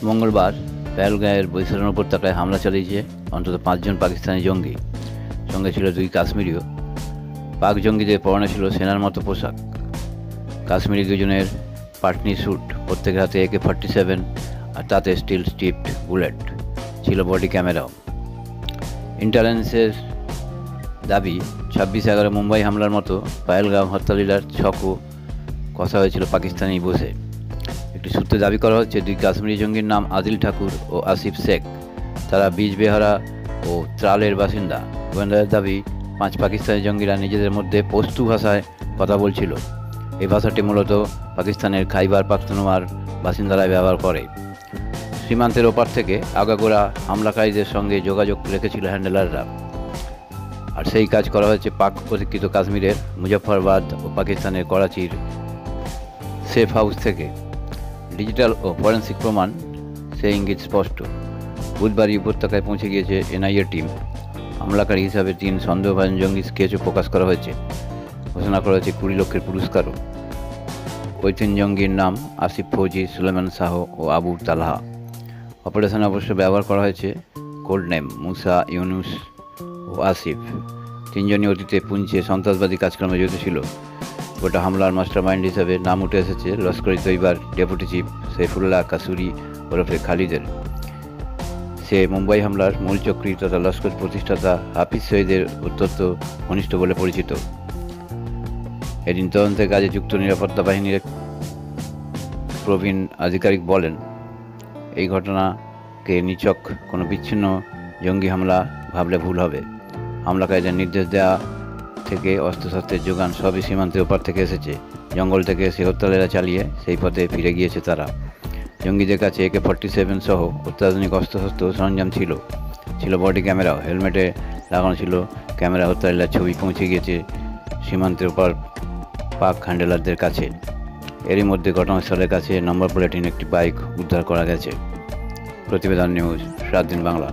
মঙ্গলবার পেহেলগাঁওয়ের বৈশালী উপত্যকায় হামলা চালিয়েছে অন্তত 5 জন পাকিস্তানি জঙ্গি। সঙ্গে ছিল 2 কাশ্মীরিও। পাক জঙ্গিদের পরনে ছিল সেনার মতো পোশাক। কাশ্মীরি দুজনের পাটনি স্যুট, প্রত্যেকের হাতে AK-47 আর তাতে স্টিল স্টিপড বুলেট, ছিল বডি ক্যামেরাও। ইন্টেলিজেন্সের দাবি 26/11 মুম্বাই হামলার মতো পেহেলগাঁও হত্যালীলার ছকও কষা হয়েছিল পাকিস্তানি বসে। একটি সূত্রে দাবি করা হচ্ছে 2 কাশ্মীরি জঙ্গির নাম আদিল ঠাকুর ও আসিফ শেখ। তারা বীজবেহারা ও ত্রালের বাসিন্দা। গোয়েন্দাদের দাবি 5 পাকিস্তানি জঙ্গিরা নিজেদের মধ্যে পশতু ভাষায় কথা বলছিল। এই ভাষাটি মূলত পাকিস্তানের খাইবার পাখতুনখোয়ার বাসিন্দারাই ব্যবহার করে। সীমান্তের ওপার থেকে আগাগোড়া হামলাকারীদের সঙ্গে যোগাযোগ রেখেছিল হ্যান্ডেলাররা। আর সেই কাজ করা হয়েছে পাক অধিকৃত কাশ্মীরের মুজফ্ফরবাদ ও পাকিস্তানের করাচির সেফ হাউস থেকে। ডিজিটাল ও ফরেন্সিক প্রমাণ সেই ইঙ্গিত স্পষ্ট। বুধবারই উপত্যকায় পৌঁছে গিয়েছে NIA টিম। হামলাকারী হিসাবে 3 সন্দেহভাজন জঙ্গি স্কেচও প্রকাশ করা হয়েছে। ঘোষণা করা হয়েছে 20 লক্ষের পুরস্কারও। ওই 3 জঙ্গির নাম আসিফ ফৌজি, সুলেমান শাহ ও আবু তালহা। অপারেশনে অবশ্য ব্যবহার করা হয়েছে কোড নেম মুসা, ইউনুস ও আসিফ। 3 জনই অতীতে পুঞ্চে সন্ত্রাসবাদী কাজকর্মে জড়িত ছিল। গোটা হামলার মাস্টারমাইন্ড হিসাবে নাম উঠে এসেছে লস্কর-ই-তৈয়বার ডেপুটি চিফ সৈফুল্লাহ কাসুরি ওরফে খালিদের। সে মুম্বাই হামলার মূল চক্রী তথা লস্কর প্রতিষ্ঠাতা হাফিজ সঈদের অত্যন্ত ঘনিষ্ঠ বলে পরিচিত। এদিন তদন্তের কাজে যুক্ত নিরাপত্তা বাহিনীর প্রবীণ আধিকারিক বলেন, এই ঘটনাকে নিছক কোনো বিচ্ছিন্ন জঙ্গি হামলা ভাবলে ভুল হবে। হামলাকারীদের নির্দেশ দেওয়া থেকে অস্ত্রশস্ত্রের যোগান সবই সীমান্তের ওপার থেকে এসেছে। জঙ্গল থেকে সে হত্যালীলা চালিয়ে সেই পথে ফিরে গিয়েছে তারা। জঙ্গিদের কাছে AK-47 সহ অত্যাধুনিক অস্ত্রশস্ত্র সরঞ্জাম ছিল বডি ক্যামেরাও। হেলমেটে লাগানো ছিল ক্যামেরা। হত্যালীলার ছবি পৌঁছে গিয়েছে সীমান্তের ওপার পাক হ্যান্ডেলারদের কাছে। এরই মধ্যে ঘটনাস্থলের কাছে নম্বর প্লেটিন একটি বাইক উদ্ধার করা গেছে। প্রতিবেদন নিউজ 7 দিন বাংলা।